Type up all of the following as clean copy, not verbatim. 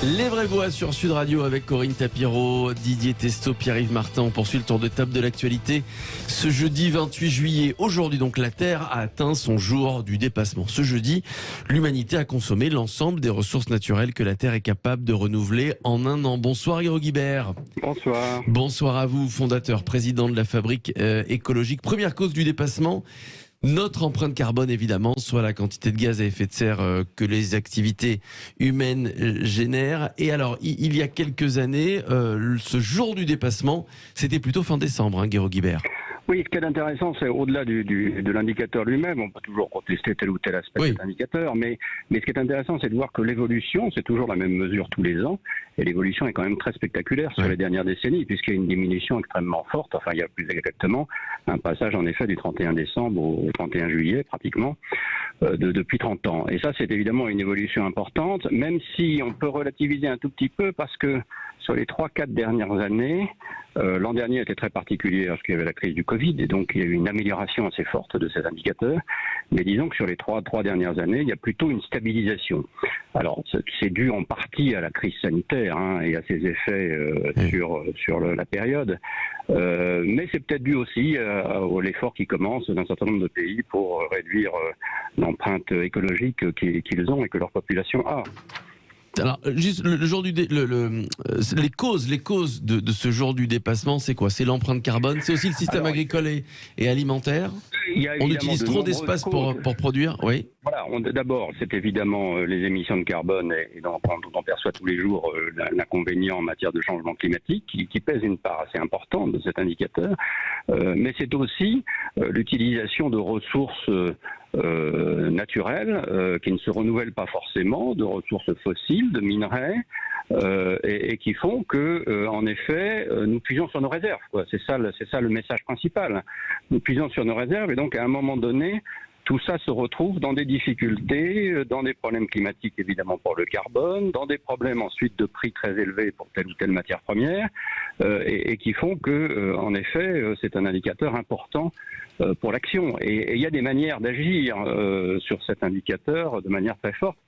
Les vraies voix sur Sud Radio avec Corinne Tapiro, Didier Testo, Pierre-Yves Martin. On poursuit le tour de table de l'actualité. Ce jeudi 28 juillet, aujourd'hui donc, la Terre a atteint son jour du dépassement. Ce jeudi, l'humanité a consommé l'ensemble des ressources naturelles que la Terre est capable de renouveler en un an. Bonsoir Guiraud Guibert. Bonsoir. Bonsoir à vous, fondateur, président de la Fabrique écologique. Première cause du dépassement, notre empreinte carbone, évidemment, soit la quantité de gaz à effet de serre que les activités humaines génèrent. Et alors, il y a quelques années, ce jour du dépassement, c'était plutôt fin décembre, Guiraud Guibert. Oui, ce qui est intéressant, c'est au-delà de l'indicateur lui-même, on peut toujours contester tel ou tel aspect de cet indicateur, mais ce qui est intéressant, c'est de voir que l'évolution, c'est toujours la même mesure tous les ans, et l'évolution est quand même très spectaculaire sur les dernières décennies, puisqu'il y a une diminution extrêmement forte, enfin il y a plus exactement un passage en effet du 31 décembre au 31 juillet pratiquement, depuis 30 ans. Et ça, c'est évidemment une évolution importante, même si on peut relativiser un tout petit peu, parce que sur les 3-4 dernières années, l'an dernier était très particulier parce qu'il y avait la crise du Covid et donc il y a eu une amélioration assez forte de ces indicateurs. Mais disons que sur les 3 dernières années, il y a plutôt une stabilisation. Alors c'est dû en partie à la crise sanitaire et à ses effets sur la période. Mais c'est peut-être dû aussi à l'effort qui commence d'un certain nombre de pays pour réduire l'empreinte écologique qu'ils ont et que leur population a. Alors, juste le jour du les causes de ce jour du dépassement, c'est quoi? C'est l'empreinte carbone, c'est aussi le système agricole et alimentaire. On utilise trop d'espace pour produire, oui. Voilà, d'abord, c'est évidemment les émissions de carbone et dont on perçoit tous les jours l'inconvénient en matière de changement climatique qui pèse une part assez importante de cet indicateur. Mais c'est aussi l'utilisation de ressources naturelles qui ne se renouvellent pas forcément, de ressources fossiles, de minerais, et qui font que, en effet, nous puisons sur nos réserves. C'est ça le message principal. Nous puisons sur nos réserves et donc à un moment donné, tout ça se retrouve dans des difficultés, dans des problèmes climatiques évidemment pour le carbone, dans des problèmes ensuite de prix très élevés pour telle ou telle matière première, et qui font que, en effet, c'est un indicateur important pour l'action. Et il y a des manières d'agir sur cet indicateur de manière très forte.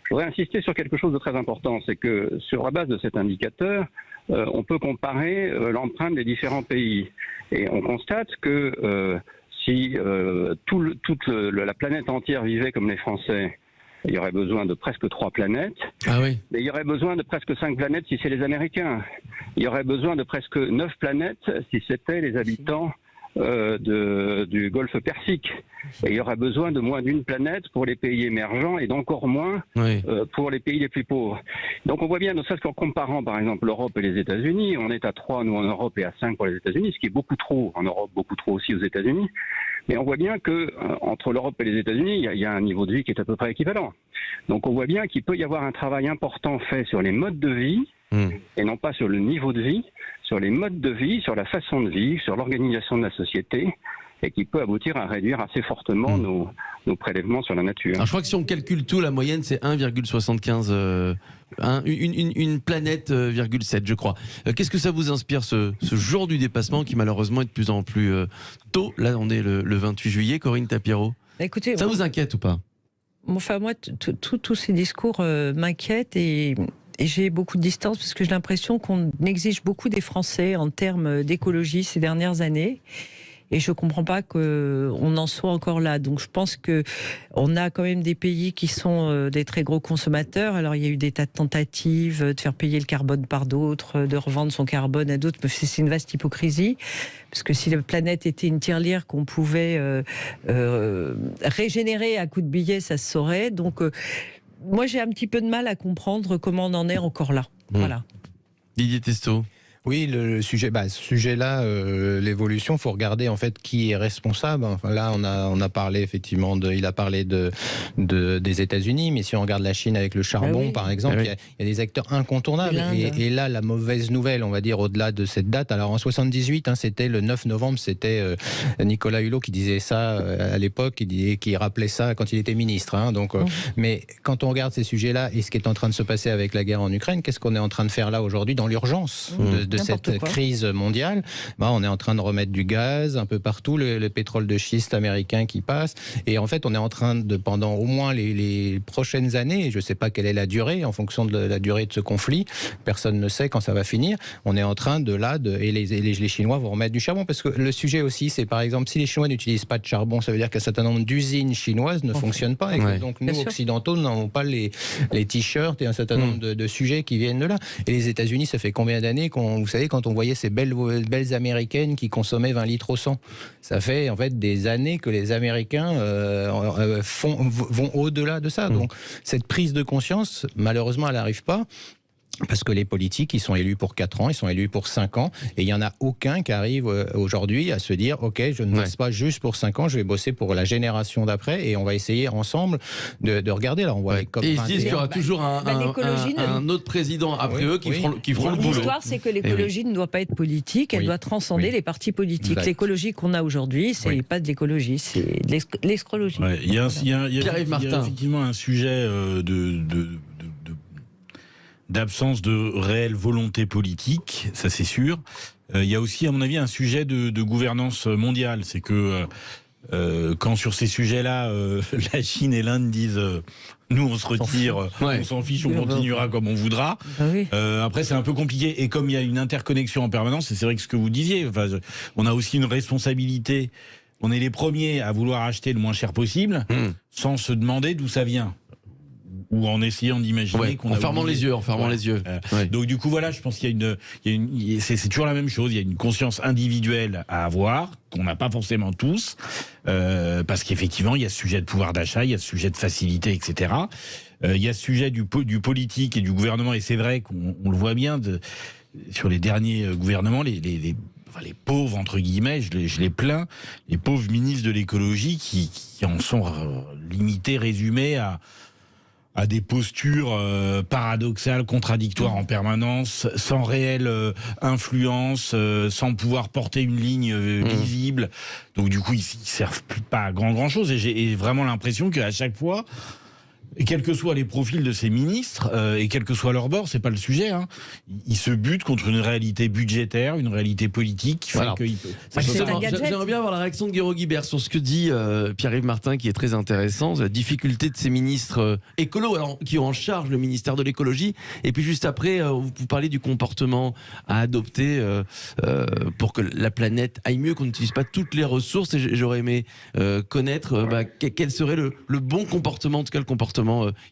Je voudrais insister sur quelque chose de très important, c'est que sur la base de cet indicateur, on peut comparer l'empreinte des différents pays. Et on constate que si toute la planète entière vivait comme les Français, il y aurait besoin de presque 3 planètes. Ah oui. Mais il y aurait besoin de presque 5 planètes si c'est les Américains. Il y aurait besoin de presque 9 planètes si c'était les habitants du golfe Persique. Et il y aurait besoin de moins d'une planète pour les pays émergents et d'encore moins pour les pays les plus pauvres. Donc on voit bien, ne serait-ce qu'en comparant par exemple l'Europe et les États-Unis, on est à 3 nous en Europe et à 5 pour les États-Unis, ce qui est beaucoup trop en Europe, beaucoup trop aussi aux États-Unis. Mais on voit bien que entre l'Europe et les États-Unis, il y a un niveau de vie qui est à peu près équivalent. Donc on voit bien qu'il peut y avoir un travail important fait sur les modes de vie et non pas sur le niveau de vie, sur les modes de vie, sur la façon de vivre, sur l'organisation de la société, et qui peut aboutir à réduire assez fortement nos prélèvements sur la nature. Alors je crois que si on calcule tout, la moyenne c'est 1,75, une planète, 7, je crois. Qu'est-ce que ça vous inspire ce jour du dépassement qui malheureusement est de plus en plus tôt? Là on est le 28 juillet, Corinne Tapiro. Écoutez, ça vous inquiète ou pas? Enfin moi, tous ces discours m'inquiètent et j'ai beaucoup de distance parce que j'ai l'impression qu'on exige beaucoup des Français en termes d'écologie ces dernières années. Et je ne comprends pas qu'on en soit encore là. Donc je pense qu'on a quand même des pays qui sont des très gros consommateurs. Alors il y a eu des tas de tentatives de faire payer le carbone par d'autres, de revendre son carbone à d'autres. Mais c'est une vaste hypocrisie. Parce que si la planète était une tirelire qu'on pouvait régénérer à coups de billets, ça se saurait. Donc moi j'ai un petit peu de mal à comprendre comment on en est encore là. Voilà. Didier Testo. Oui, le sujet, ce sujet-là, l'évolution, faut regarder en fait qui est responsable. Enfin, là, on a parlé effectivement il a parlé des États-Unis, mais si on regarde la Chine avec le charbon, par exemple, il y a des acteurs incontournables. Et là, la mauvaise nouvelle, on va dire, au-delà de cette date. Alors en 78, c'était le 9 novembre, c'était Nicolas Hulot qui disait ça à l'époque, qui rappelait ça quand il était ministre. Donc, mais quand on regarde ces sujets-là et ce qui est en train de se passer avec la guerre en Ukraine, qu'est-ce qu'on est en train de faire là aujourd'hui dans l'urgence cette crise mondiale, on est en train de remettre du gaz un peu partout, le pétrole de schiste américain qui passe, et en fait on est en train de, pendant au moins les prochaines années, je ne sais pas quelle est la durée, en fonction de la durée de ce conflit, personne ne sait quand ça va finir, on est en train et les Chinois vont remettre du charbon, parce que le sujet aussi, c'est par exemple, si les Chinois n'utilisent pas de charbon, ça veut dire qu'un certain nombre d'usines chinoises ne fonctionnent pas, et que donc nous, occidentaux, n'avons pas les t-shirts et un certain nombre de sujets qui viennent de là. Et les États-Unis, ça fait combien d'années vous savez, quand on voyait ces belles américaines qui consommaient 20 litres au 100, ça fait en fait des années que les Américains vont au-delà de ça. Donc cette prise de conscience, malheureusement, elle n'arrive pas. Parce que les politiques, ils sont élus pour 4 ans, ils sont élus pour 5 ans, et il n'y en a aucun qui arrive aujourd'hui à se dire « Ok, je ne bosse pas juste pour 5 ans, je vais bosser pour la génération d'après, et on va essayer ensemble de regarder. » Là, on voit les COP21. Et ils se disent qu'il y aura toujours un autre président après eux qui feront le boulot. L'histoire, c'est que l'écologie ne doit pas être politique, elle doit transcender les partis politiques. L'écologie qu'on a aujourd'hui, ce n'est pas de l'écologie, c'est de l'escrologie. Il y a effectivement un sujet d'absence de réelle volonté politique, ça c'est sûr. Il y a aussi, à mon avis, un sujet de gouvernance mondiale. C'est que quand sur ces sujets-là, la Chine et l'Inde disent nous on se retire, on s'en fiche, on continuera comme on voudra. Après c'est un peu compliqué. Et comme il y a une interconnexion en permanence, et c'est vrai que ce que vous disiez, on a aussi une responsabilité. On est les premiers à vouloir acheter le moins cher possible, sans se demander d'où ça vient. Ou en essayant d'imaginer qu'on en fermant les yeux. Donc du coup voilà, je pense qu'il y a c'est toujours la même chose. Il y a une conscience individuelle à avoir qu'on n'a pas forcément tous, parce qu'effectivement il y a ce sujet de pouvoir d'achat, il y a ce sujet de facilité, etc. Il y a ce sujet du politique et du gouvernement, et c'est vrai qu'on le voit bien sur les derniers gouvernements, les pauvres, entre guillemets, je les plains, les pauvres ministres de l'écologie qui en sont limités, résumés à des postures paradoxales, contradictoires en permanence, sans réelle influence, sans pouvoir porter une ligne visible. Donc du coup, ils servent pas à grand-chose. Et j'ai vraiment l'impression qu'à chaque fois, et quels que soient les profils de ces ministres, et quel que soit leur bord, c'est pas le sujet, ils se butent contre une réalité budgétaire, une réalité politique qui fait que... J'aimerais bien avoir la réaction de Guéraud Guibert sur ce que dit Pierre-Yves Martin, qui est très intéressant, la difficulté de ces ministres écolos, qui ont en charge le ministère de l'écologie, et puis juste après, vous parlez du comportement à adopter pour que la planète aille mieux, qu'on n'utilise pas toutes les ressources, et j'aurais aimé connaître quel serait le bon comportement, en tout cas le comportement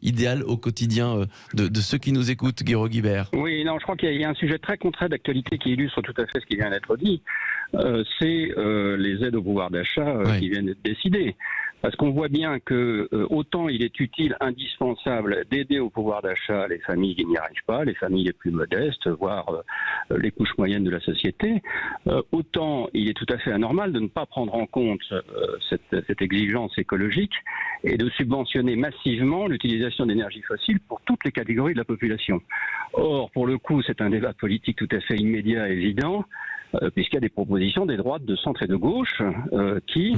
idéal au quotidien de ceux qui nous écoutent, Guéraud Guibert. Oui, non, je crois qu'il y a un sujet très concret d'actualité qui illustre tout à fait ce qui vient d'être dit. C'est les aides au pouvoir d'achat qui viennent d'être décidées. Parce qu'on voit bien que autant il est utile, indispensable d'aider au pouvoir d'achat les familles qui n'y arrivent pas, les familles les plus modestes, voire les couches moyennes de la société, autant il est tout à fait anormal de ne pas prendre en compte cette exigence écologique et de subventionner massivement l'utilisation d'énergie fossile pour toutes les catégories de la population. Or, pour le coup, c'est un débat politique tout à fait immédiat et évident, puisqu'il y a des propositions des droites, de centre et de gauche qui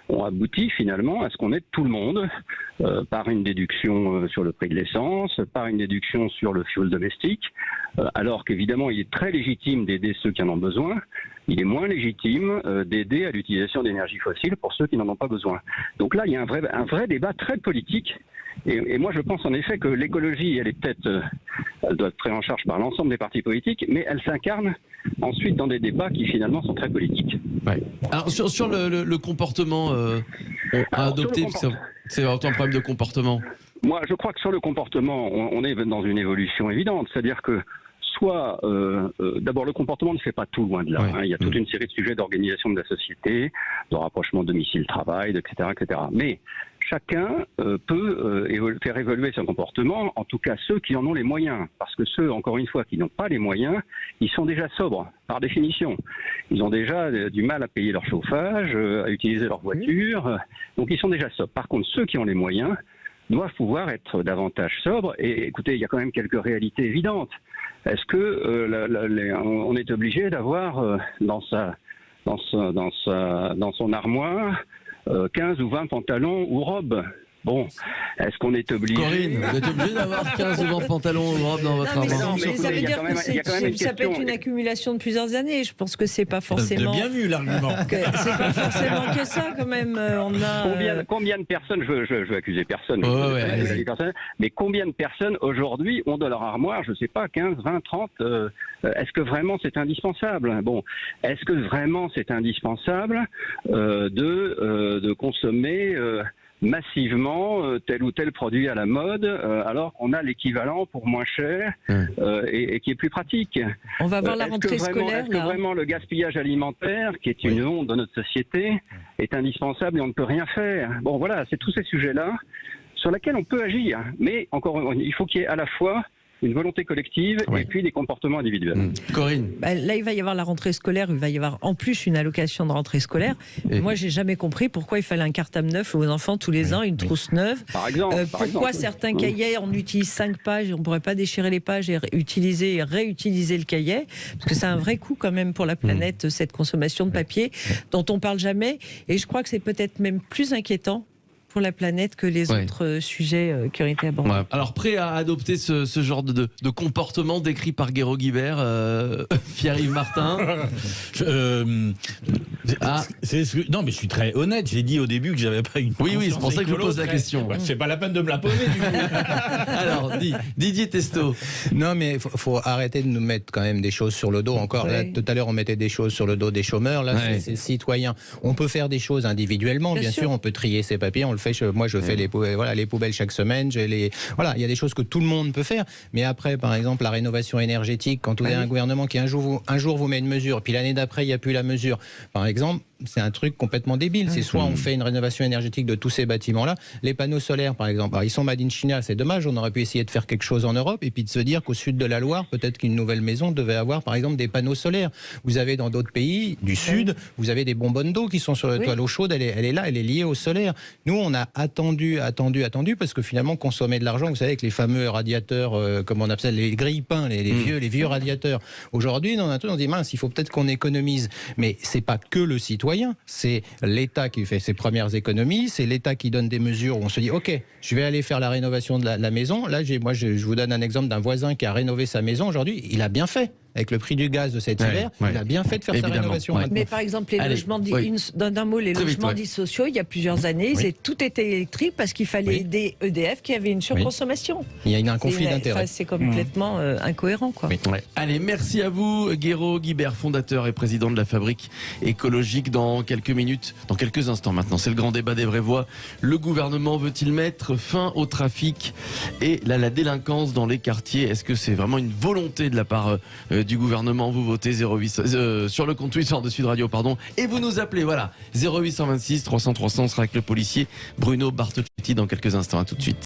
ont abouti finalement à ce qu'on aide tout le monde par une déduction sur le prix de l'essence, par une déduction sur le fioul domestique, alors qu'évidemment il est très légitime d'aider ceux qui en ont besoin, il est moins légitime d'aider à l'utilisation d'énergie fossile pour ceux qui n'en ont pas besoin. Donc là il y a un vrai débat très politique. Et moi, je pense en effet que l'écologie, elle doit être prise en charge par l'ensemble des partis politiques, mais elle s'incarne ensuite dans des débats qui finalement sont très politiques. Alors sur le comportement à adopter, c'est vraiment un problème de comportement. Moi, je crois que sur le comportement, on est dans une évolution évidente, c'est-à-dire que soit, d'abord, le comportement ne fait pas tout, loin de là. Il y a toute une série de sujets d'organisation de la société, de rapprochement domicile-travail, etc., etc. Mais chacun peut faire évoluer son comportement, en tout cas ceux qui en ont les moyens. Parce que ceux, encore une fois, qui n'ont pas les moyens, ils sont déjà sobres, par définition. Ils ont déjà du mal à payer leur chauffage, à utiliser leur voiture, donc ils sont déjà sobres. Par contre, ceux qui ont les moyens doivent pouvoir être davantage sobres. Et écoutez, il y a quand même quelques réalités évidentes. Est-ce que on est obligé d'avoir dans son armoire 15 ou 20 pantalons ou robes? Bon, est-ce qu'on est obligé? Corinne, vous êtes obligé d'avoir 15 ou 20 pantalons ou robes dans votre Non, mais armoire? mais ça veut dire que ça peut être une accumulation de plusieurs années. Je pense que c'est pas forcément. Bien vu l'argument. C'est pas forcément que ça quand même. On a. Combien de personnes, je veux accuser personne, mais combien de personnes aujourd'hui ont dans leur armoire, je sais pas, 15, 20, 30, est-ce que vraiment c'est indispensable? Bon, est-ce que vraiment c'est indispensable de consommer massivement tel ou tel produit à la mode, alors qu'on a l'équivalent pour moins cher et qui est plus pratique. On va voir la rentrée scolaire. Est-ce que vraiment le gaspillage alimentaire, qui est une onde de notre société, est indispensable et on ne peut rien faire? Bon, voilà, c'est tous ces sujets-là sur lesquels on peut agir. Mais encore, il faut qu'il y ait à la fois une volonté collective et puis des comportements individuels. Corinne. Là, il va y avoir la rentrée scolaire, il va y avoir en plus une allocation de rentrée scolaire. Moi, j'ai jamais compris pourquoi il fallait un cartable neuf aux enfants tous les ans, une trousse neuve. Par exemple. Pourquoi certains cahiers, on utilise 5 pages et on ne pourrait pas déchirer les pages et utiliser et réutiliser le cahier? Parce que c'est un vrai coût quand même pour la planète, cette consommation de papier dont on parle jamais. Et je crois que c'est peut-être même plus inquiétant pour la planète que les autres sujets qui ont été abordés. Ouais. Alors, prêt à adopter ce genre de comportement décrit par Guéraud Guibert, Pierre-Yves Martin? Non, mais je suis très honnête. J'ai dit au début que j'avais pas une. Oui, c'est pour ça que je pose la question. C'est pas la peine de me la poser, du coup. Alors, Didier Testo. Non, mais faut arrêter de nous mettre quand même des choses sur le dos. Encore là, tout à l'heure, on mettait des choses sur le dos des chômeurs. Là, c'est citoyen. On peut faire des choses individuellement, bien sûr. On peut trier ses papiers. On le fait. Moi, je fais les poubelles chaque semaine. Il y a des choses que tout le monde peut faire. Mais après, par exemple, la rénovation énergétique, quand vous avez un gouvernement qui un jour vous met une mesure, puis l'année d'après, il n'y a plus la mesure. Par exemple, c'est un truc complètement débile. C'est soit on fait une rénovation énergétique de tous ces bâtiments-là. Les panneaux solaires, par exemple, alors, ils sont made in China, c'est dommage. On aurait pu essayer de faire quelque chose en Europe et puis de se dire qu'au sud de la Loire, peut-être qu'une nouvelle maison devait avoir, par exemple, des panneaux solaires. Vous avez dans d'autres pays du sud, vous avez des bonbonnes d'eau qui sont sur le toit. L'eau chaude, elle est là, elle est liée au solaire. Nous, on a attendu, parce que finalement, consommer de l'argent, vous savez, avec les fameux radiateurs, comme on appelle les grille-pains, les vieux radiateurs. Aujourd'hui, on dit mince, il faut peut-être qu'on économise. Mais c'est pas que le citoyen, c'est l'État qui fait ses premières économies, c'est l'État qui donne des mesures où on se dit ok, je vais aller faire la rénovation de la maison. Là, je vous donne un exemple d'un voisin qui a rénové sa maison aujourd'hui. Il a bien fait. Avec le prix du gaz de cet hiver, il a bien fait de faire sa rénovation. Mais par exemple, les logements d'un mot, les logements dits sociaux, il y a plusieurs années, tout était électrique parce qu'il fallait aider EDF qui avait une surconsommation. Il y a un conflit d'intérêts. C'est complètement incohérent, quoi. Allez, merci à vous, Guéraud Guibert, fondateur et président de la Fabrique écologique. Dans quelques minutes, dans quelques instants maintenant, c'est le grand débat des vraies voix. Le gouvernement veut-il mettre fin au trafic et la délinquance dans les quartiers? Est-ce que c'est vraiment une volonté de la part du gouvernement? Vous votez 08 sur le compte Twitter de Sud Radio, et vous nous appelez, 0826 300 300. On sera avec le policier Bruno Bartocchetti dans quelques instants. À tout de suite.